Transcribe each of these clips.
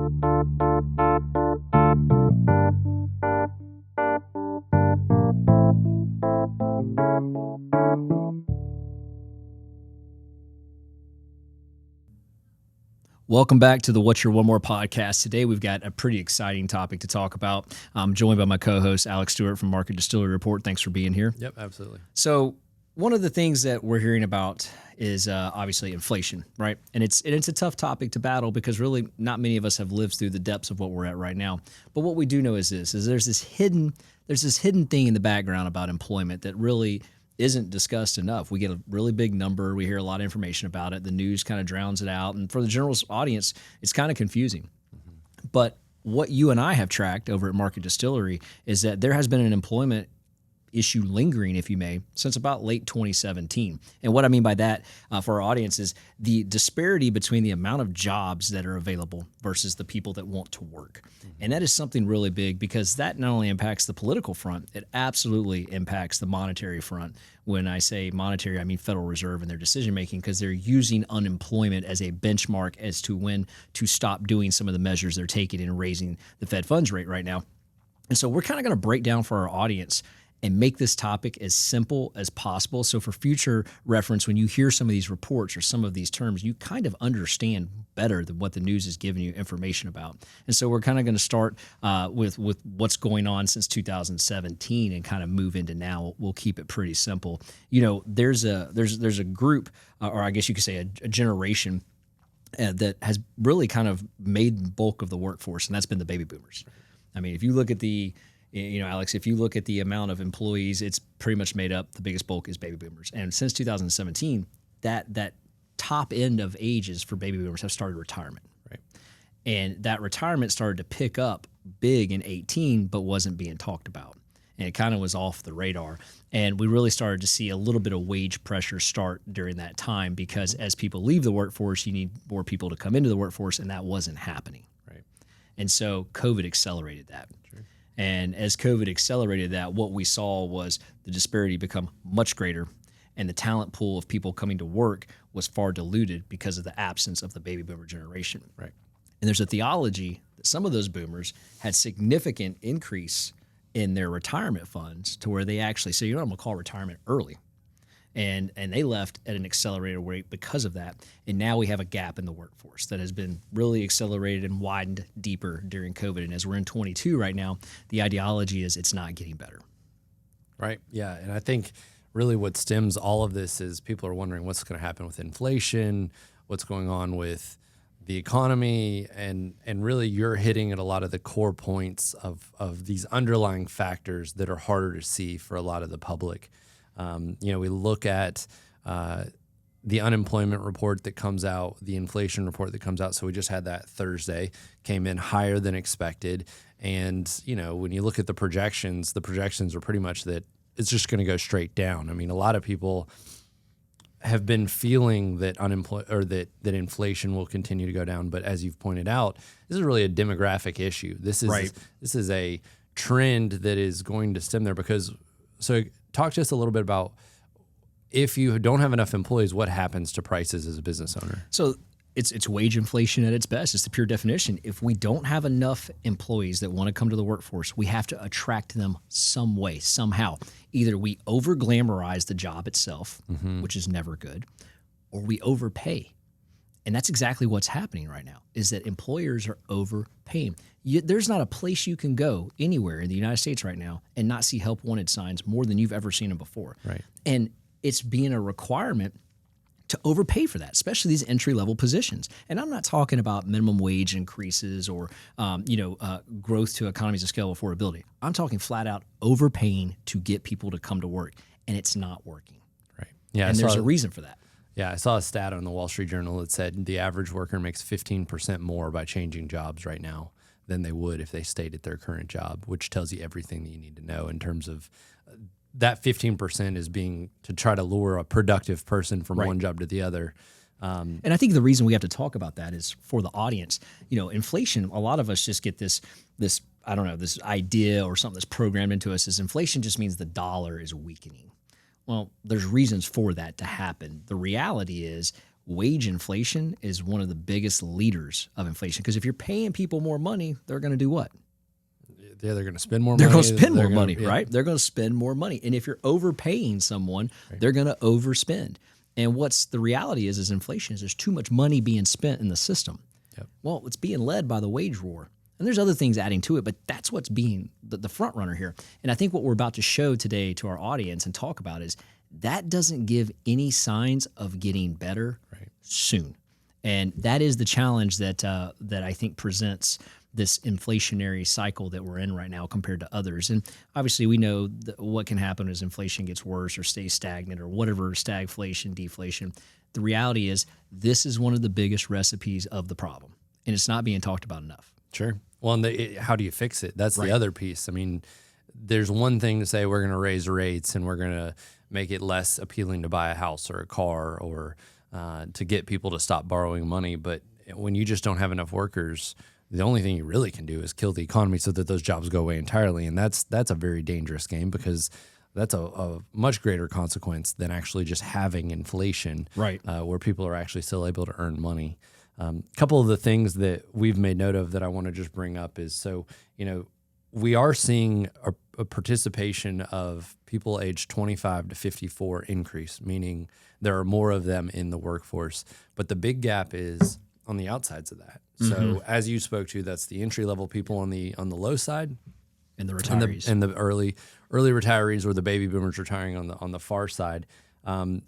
Welcome back to the What's Your One More podcast. Today we've got a pretty exciting topic to talk about. I'm joined by my co-host, Alex Stewart from Market Distillery Report. Thanks for being here. Yep, absolutely. So one of the things that we're hearing about is obviously inflation, right? And it's a tough topic to battle because really not many of us have lived through the depths of what we're at right now. But what we do know is there's this hidden thing in the background about employment that really isn't discussed enough. We get a really big number. We hear a lot of information about it. The news kind of drowns it out. And for the general audience, it's kind of confusing. Mm-hmm. But what you and I have tracked over at Market Distillery is that there has been an employment issue lingering, if you may, since about late 2017. And what I mean by that for our audience is the disparity between the amount of jobs that are available versus the people that want to work. Mm-hmm. And that is something really big because that not only impacts the political front, it absolutely impacts the monetary front. When I say monetary, I mean Federal Reserve and their decision making, because they're using unemployment as a benchmark as to when to stop doing some of the measures they're taking in raising the Fed funds rate right now. And so we're kind of going to break down for our audience and make this topic as simple as possible. So for future reference, when you hear some of these reports or some of these terms, you kind of understand better than what the news is giving you information about. And so we're kind of going to start with what's going on since 2017 and kind of move into now. We'll keep it pretty simple. You know, there's a group, or I guess you could say a generation that has really kind of made the bulk of the workforce, and that's been the baby boomers. I mean, if you look at Alex, if you look at the amount of employees, it's pretty much made up. The biggest bulk is baby boomers. And since 2017, that top end of ages for baby boomers have started retirement. Right. And that retirement started to pick up big in 18, but wasn't being talked about. And it kind of was off the radar. And we really started to see a little bit of wage pressure start during that time because as people leave the workforce, you need more people to come into the workforce, and that wasn't happening. Right. And so COVID accelerated that. Sure. And as COVID accelerated that, what we saw was the disparity become much greater, and the talent pool of people coming to work was far diluted because of the absence of the baby boomer generation. Right. And there's a theology that some of those boomers had significant increase in their retirement funds to where they actually say, I'm going to call retirement early. And they left at an accelerated rate because of that. And now we have a gap in the workforce that has been really accelerated and widened deeper during COVID. And as we're in 22 right now, the ideology is it's not getting better. Right. Yeah. And I think really what stems all of this is people are wondering what's going to happen with inflation, what's going on with the economy, and really you're hitting at a lot of the core points of these underlying factors that are harder to see for a lot of the public. We look at the unemployment report that comes out, the inflation report that comes out. So we just had that Thursday, came in higher than expected. And, when you look at the projections are pretty much that it's just going to go straight down. I mean, a lot of people have been feeling that that inflation will continue to go down. But as you've pointed out, this is really a demographic issue. This is a trend that is going to stem there so talk to us a little bit about if you don't have enough employees, what happens to prices as a business owner? So it's wage inflation at its best. It's the pure definition. If we don't have enough employees that want to come to the workforce, we have to attract them some way, somehow. Either we over-glamorize the job itself, which is never good, or we overpay. And that's exactly what's happening right now, is that employers are overpaying. There's not a place you can go anywhere in the United States right now and not see help wanted signs more than you've ever seen them before. Right. And it's being a requirement to overpay for that, especially these entry-level positions. And I'm not talking about minimum wage increases or growth to economies of scale affordability. I'm talking flat out overpaying to get people to come to work, and it's not working. Right. Yeah. And there's a reason for that. Yeah, I saw a stat on the Wall Street Journal that said the average worker makes 15% more by changing jobs right now than they would if they stayed at their current job, which tells you everything that you need to know in terms of that 15% is being to try to lure a productive person from one job to the other. And I think the reason we have to talk about that is for the audience. Inflation, a lot of us just get this idea or something that's programmed into us is inflation just means the dollar is weakening. Well, there's reasons for that to happen. The reality is wage inflation is one of the biggest leaders of inflation. Because if you're paying people more money, they're going to do what? Yeah, they're going to spend more They're money. going to spend more gonna- money, yeah. right? They're going to spend more money. And if you're overpaying someone, they're going to overspend. And what's the reality is inflation is there's too much money being spent in the system. Yep. Well, it's being led by the wage war. And there's other things adding to it, but that's what's being the front runner here. And I think what we're about to show today to our audience and talk about is that doesn't give any signs of getting better soon. And that is the challenge that that I think presents this inflationary cycle that we're in right now compared to others. And obviously we know that what can happen as inflation gets worse or stays stagnant or whatever, stagflation, deflation. The reality is this is one of the biggest recipes of the problem, and it's not being talked about enough. Sure. Well, and how do you fix it? That's the other piece. I mean, there's one thing to say we're going to raise rates and we're going to make it less appealing to buy a house or a car or to get people to stop borrowing money. But when you just don't have enough workers, the only thing you really can do is kill the economy so that those jobs go away entirely. And that's a very dangerous game because that's a much greater consequence than actually just having inflation, where people are actually still able to earn money. A couple of the things that we've made note of that I want to just bring up is, so, we are seeing a participation of people aged 25 to 54 increase, meaning there are more of them in the workforce. But the big gap is on the outsides of that. So as you spoke to, that's the entry level people on the low side, And the retirees. and the early retirees or the baby boomers retiring on the far side.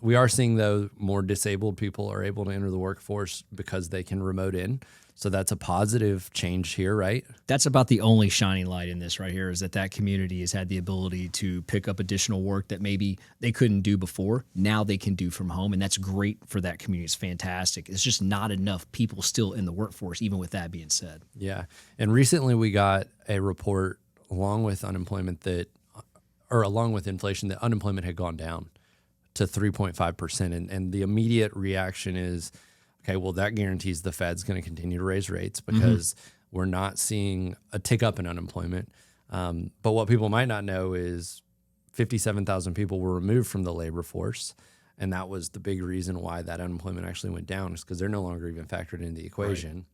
We are seeing, though, more disabled people are able to enter the workforce because they can remote in. So that's a positive change here, right? That's about the only shining light in this right here, is that community has had the ability to pick up additional work that maybe they couldn't do before. Now they can do from home, and that's great for that community. It's fantastic. It's just not enough people still in the workforce, even with that being said. Yeah. And recently we got a report along with inflation, that unemployment had gone down to 3.5%. And the immediate reaction is, okay, well, that guarantees the Fed's going to continue to raise rates because we're not seeing a tick up in unemployment. But what people might not know is 57,000 people were removed from the labor force. And that was the big reason why that unemployment actually went down, is because they're no longer even factored into the equation.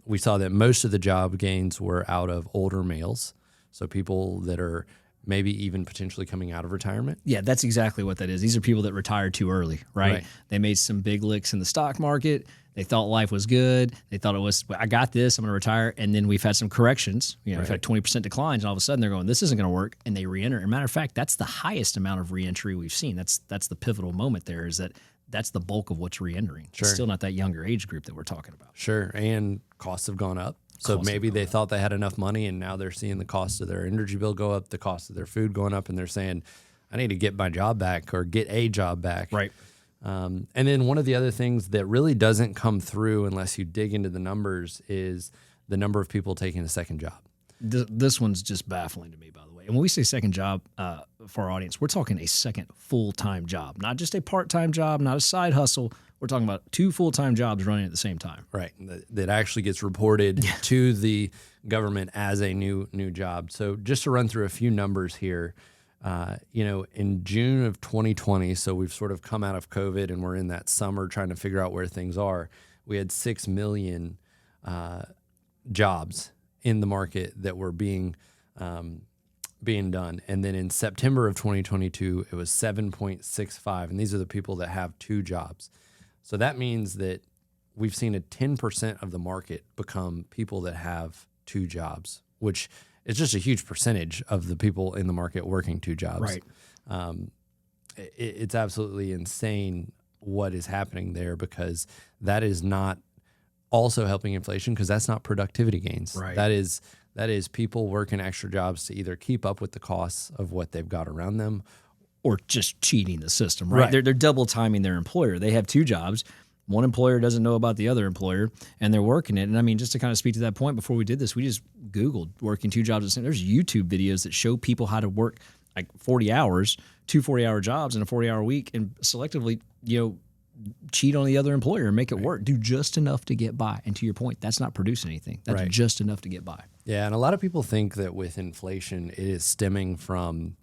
We saw that most of the job gains were out of older males. So people that are maybe even potentially coming out of retirement. Yeah, that's exactly what that is. These are people that retired too early, right? They made some big licks in the stock market. They thought life was good. They thought it was, I got this, I'm going to retire. And then we've had some corrections. We've had 20% declines, and all of a sudden they're going, this isn't going to work. And they re-enter. As a matter of fact, that's the highest amount of re-entry we've seen. That's the pivotal moment there, is that's the bulk of what's re-entering. It's still not that younger age group that we're talking about. Sure. And costs have gone up. So maybe they thought they had enough money, and now they're seeing the cost of their energy bill go up, the cost of their food going up, and they're saying, I need to get my job back or get a job back. Right. And then one of the other things that really doesn't come through unless you dig into the numbers is the number of people taking a second job. This one's just baffling to me, by the way. And when we say second job for our audience, we're talking a second full-time job, not just a part-time job, not a side hustle. We're talking about 2 full-time jobs running at the same time. Right. That actually gets reported to the government as a new job. So just to run through a few numbers here, in June of 2020, so we've sort of come out of COVID and we're in that summer trying to figure out where things are. We had 6 million jobs in the market that were being done. And then in September of 2022, it was 7.65. And these are the people that have 2 jobs. So that means that we've seen a 10% of the market become people that have 2 jobs, which is just a huge percentage of the people in the market working 2 jobs. Right. It's absolutely insane what is happening there, because that is not also helping inflation, because that's not productivity gains. Right. That is people working extra jobs to either keep up with the costs of what they've got around them, or just cheating the system, right? They're double timing their employer. They have 2 jobs. One employer doesn't know about the other employer, and they're working it. And I mean, just to kind of speak to that point, before we did this, we just Googled working 2 jobs. There's YouTube videos that show people how to work like 40 hours, 2 40-hour jobs in a 40-hour week, and selectively, cheat on the other employer and make it work. Do just enough to get by. And to your point, that's not producing anything. That's just enough to get by. Yeah, and a lot of people think that with inflation, it is stemming from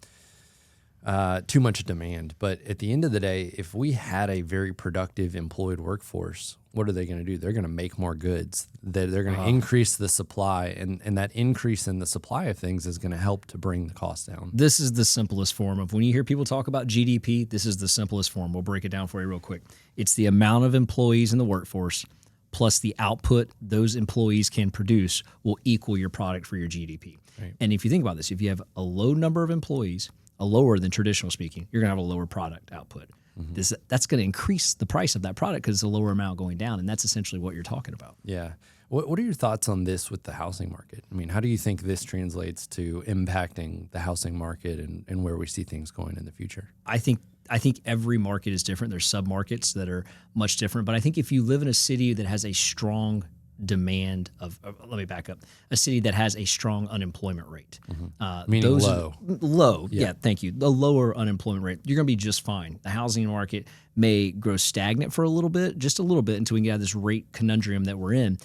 too much demand. But at the end of the day, if we had a very productive employed workforce, what are they going to do? They're going to make more goods. They're going to increase the supply, and that increase in the supply of things is going to help to bring the cost down. This is the simplest form of when you hear people talk about GDP, this is the simplest form. We'll break it down for you real quick. It's the amount of employees in the workforce plus the output those employees can produce will equal your product for your GDP. Right. And if you think about this, if you have a low number of employees, a lower than traditional speaking, you're going to have a lower product output. That's going to increase the price of that product because it's a lower amount going down, and that's essentially what you're talking about. Yeah. What are your thoughts on this with the housing market? I mean, how do you think this translates to impacting the housing market and where we see things going in the future? I think every market is different. There's sub-markets that are much different, but I think if you live in a city that has a strong demand of let me back up, a city that has a strong unemployment rate. Meaning low. Low, yeah, thank you. The lower unemployment rate, you're going to be just fine. The housing market may grow stagnant for a little bit, just a little bit, until we get out of this rate conundrum that we're in,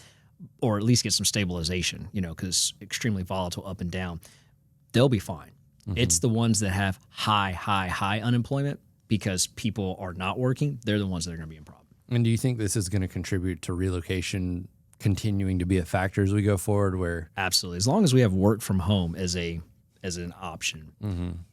or at least get some stabilization, because it's extremely volatile up and down. They'll be fine. It's the ones that have high unemployment because people are not working. They're the ones that are going to be in problem. And do you think this is going to contribute to relocation continuing to be a factor as we go forward? Where absolutely, as long as we have work from home as an option,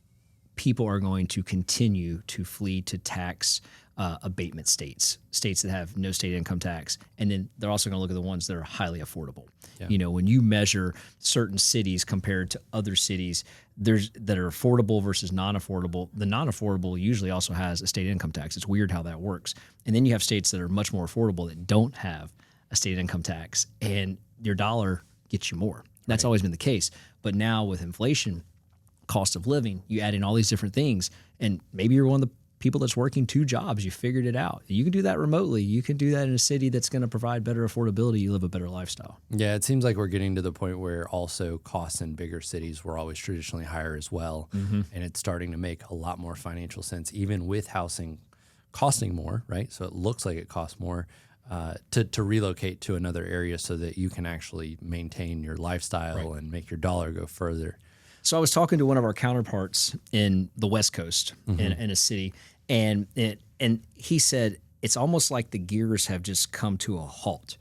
people are going to continue to flee to tax abatement states that have no state income tax, and then they're also going to look at the ones that are highly affordable. Yeah. When you measure certain cities compared to other cities, that are affordable versus non-affordable. The non-affordable usually also has a state income tax. It's weird how that works. And then you have states that are much more affordable that don't have a state income tax, and your dollar gets you more. That's always been the case. But now with inflation, cost of living, you add in all these different things, and maybe you're one of the people that's working 2 jobs. You figured it out. You can do that remotely. You can do that in a city that's going to provide better affordability. You live a better lifestyle. Yeah, it seems like we're getting to the point where also costs in bigger cities were always traditionally higher as well, and it's starting to make a lot more financial sense, even with housing costing more, right? So it looks like it costs more. To relocate to another area so that you can actually maintain your lifestyle and make your dollar go further. So I was talking to one of our counterparts in the West Coast in a city, and he said it's almost like the gears have just come to a halt,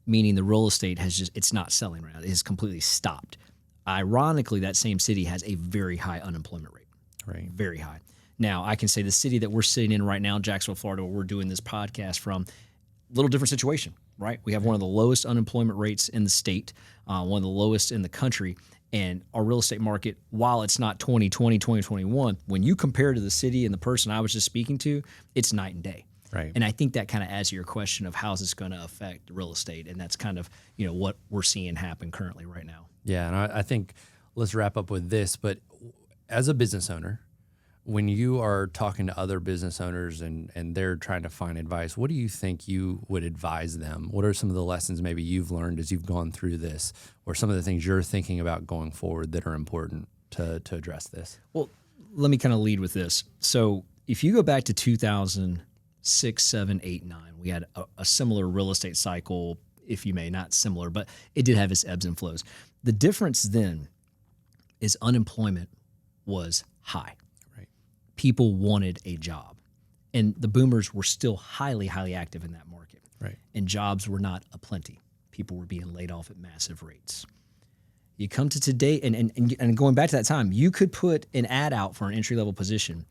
meaning the real estate it's not selling right now. It has completely stopped. Ironically, that same city has a very high unemployment rate, right? Very high. Now, I can say the city that we're sitting in right now, Jacksonville, Florida, where we're doing this podcast from, little different situation, right? We have one of the lowest unemployment rates in the state, one of the lowest in the country, and our real estate market, while it's not 2020, 2021, when you compare to the city and the person I was just speaking to, it's night and day. Right. And I think that kind of adds to your question of how is this going to affect real estate, and that's kind of what we're seeing happen currently right now. Yeah, and I think let's wrap up with this, but as a business owner, when you are talking to other business owners and they're trying to find advice, what do you think you would advise them? What are some of the lessons maybe you've learned as you've gone through this, or some of the things you're thinking about going forward that are important to address this? Well, let me kind of lead with this. So if you go back to 2006, 7, 8, 9, we had a similar real estate cycle, if you may, not similar, but it did have its ebbs and flows. The difference then is unemployment was high. People wanted a job, and the boomers were still highly active in that market. Right. And jobs were not aplenty. People were being laid off at massive rates. You come to today, and going back to that time, you could put an ad out for an entry-level position,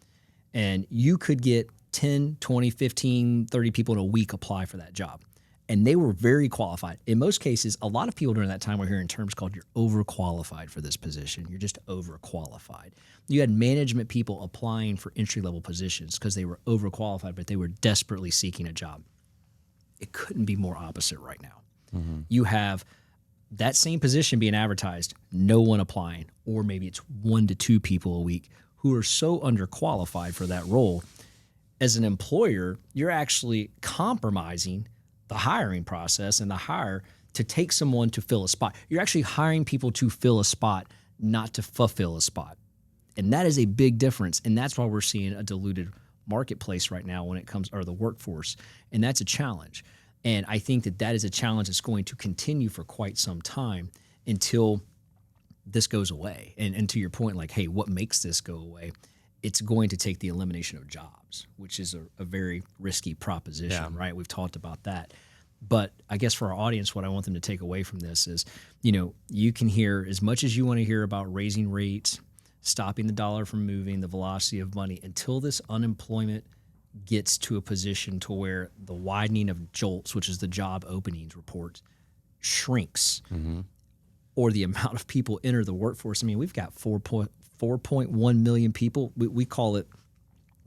and you could get 10, 20, 15, 30 people in a week apply for that job. And they were very qualified. In most cases, a lot of people during that time were hearing terms called you're overqualified for this position. You're just overqualified. You had management people applying for entry-level positions because they were overqualified, but they were desperately seeking a job. It couldn't be more opposite right now. You have that same position being advertised, no one applying, or maybe it's 1 to 2 people a week who are so underqualified for that role. As an employer, you're actually compromising the hiring process and the hire to take someone to fill a spot. You're actually hiring people to fill a spot, not to fulfill a spot. And that is a big difference. And that's why we're seeing a diluted marketplace right now when it comes, or the workforce. And that's a challenge. And I think that is a challenge that's going to continue for quite some time until this goes away. And to your point, like, hey, what makes this go away it's going to take the elimination of jobs, which is a very risky proposition, right? We've talked about that. But I guess for our audience, what I want them to take away from this is, you can hear as much as you want to hear about raising rates, stopping the dollar from moving, the velocity of money, until this unemployment gets to a position to where the widening of JOLTS, which is the job openings report, shrinks, or the amount of people enter the workforce. I mean, we've got 4.1 million people. We call it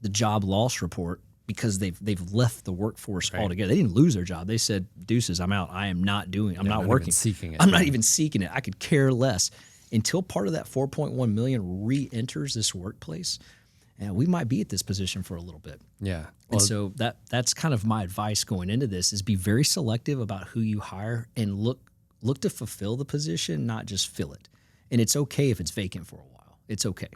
the job loss report because they've left the workforce altogether. They didn't lose their job. They said, deuces, I'm out. I'm not working. Even seeking it. I'm not even seeking it. I could care less. Until part of that 4.1 million re-enters this workplace, and we might be at this position for a little bit. Yeah. And so that's kind of my advice going into this is be very selective about who you hire and look to fulfill the position, not just fill it. And it's okay if it's vacant for a while. It's okay.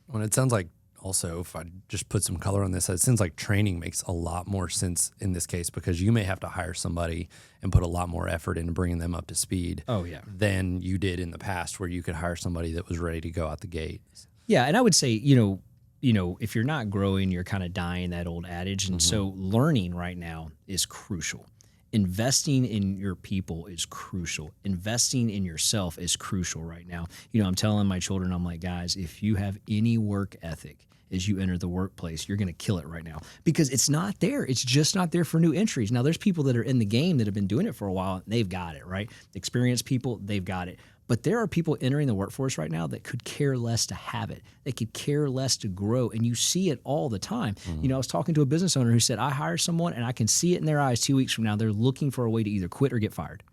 Well, it sounds like also, if I just put some color on this, it seems like training makes a lot more sense in this case because you may have to hire somebody and put a lot more effort into bringing them up to speed than you did in the past where you could hire somebody that was ready to go out the gate. Yeah, and I would say, if you're not growing, you're kind of dying, that old adage. And so learning right now is crucial. Investing in your people is crucial. Investing in yourself is crucial right now. I'm telling my children, I'm like, guys, if you have any work ethic as you enter the workplace, you're going to kill it right now because it's not there. It's just not there for new entries. Now, there's people that are in the game that have been doing it for a while. And they've got it, right? Experienced people, they've got it. But there are people entering the workforce right now that could care less to have it. They could care less to grow. And you see it all the time. I was talking to a business owner who said, I hire someone and I can see it in their eyes 2 weeks from now. They're looking for a way to either quit or get fired.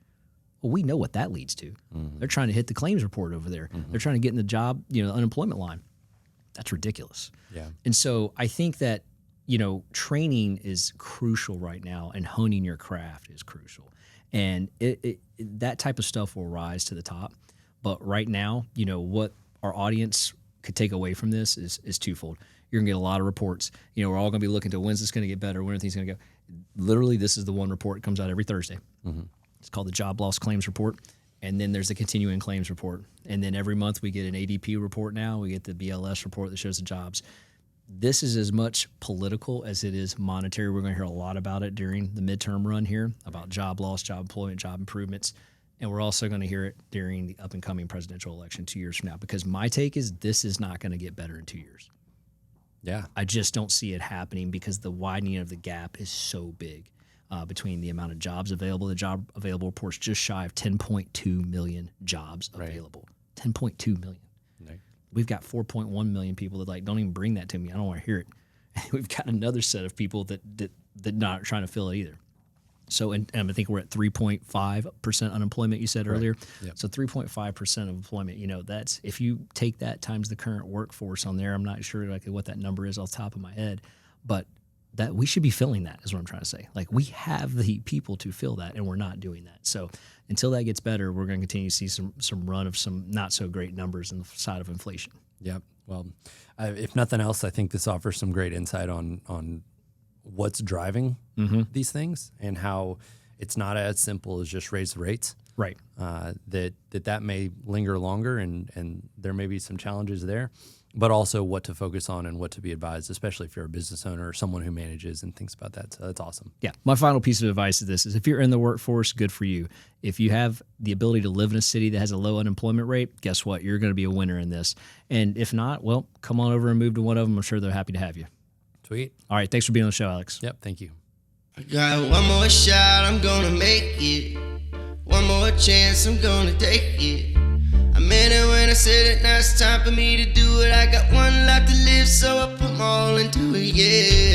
Well, we know what that leads to. They're trying to hit the claims report over there. They're trying to get in the job, unemployment line. That's ridiculous. Yeah. And so I think that, training is crucial right now and honing your craft is crucial. And that type of stuff will rise to the top. But right now, what our audience could take away from this is twofold. You're going to get a lot of reports. We're all going to be looking to when's this going to get better, when are things going to go. Literally, this is the one report that comes out every Thursday. It's called the Job Loss Claims Report. And then there's the Continuing Claims Report. And then every month we get an ADP report now. We get the BLS report that shows the jobs. This is as much political as it is monetary. We're going to hear a lot about it during the midterm run here, about job loss, job employment, job improvements. And we're also going to hear it during the up-and-coming presidential election 2 years from now, because my take is this is not going to get better in 2 years. Yeah. I just don't see it happening because the widening of the gap is so big between the amount of jobs available. The job available report's just shy of 10.2 million jobs available. 10.2 million. Right. We've got 4.1 million people that don't even bring that to me. I don't want to hear it. And we've got another set of people that not trying to fill it either. So, and I think we're at 3.5% unemployment, you said earlier. Yep. So 3.5% of employment, that's, if you take that times the current workforce on there, I'm not sure what that number is off the top of my head, but that we should be filling that is what I'm trying to say. We have the people to fill that and we're not doing that. So until that gets better, we're going to continue to see some run of some not so great numbers on the side of inflation. Yep. Well, if nothing else, I think this offers some great insight on what's driving these things and how it's not as simple as just raise the rates. Right. That may linger longer and there may be some challenges there, but also what to focus on and what to be advised, especially if you're a business owner or someone who manages and thinks about that. So that's awesome. Yeah. My final piece of advice is this is if you're in the workforce, good for you. If you have the ability to live in a city that has a low unemployment rate, guess what? You're going to be a winner in this. And if not, well, come on over and move to one of them. I'm sure they're happy to have you. Sweet. All right. Thanks for being on the show, Alex. Yep. Thank you. I got one more shot, I'm gonna make it. One more chance, I'm gonna take it. I meant it when I said it, now it's time for me to do it. I got one life to live, so I put them all into it, yeah.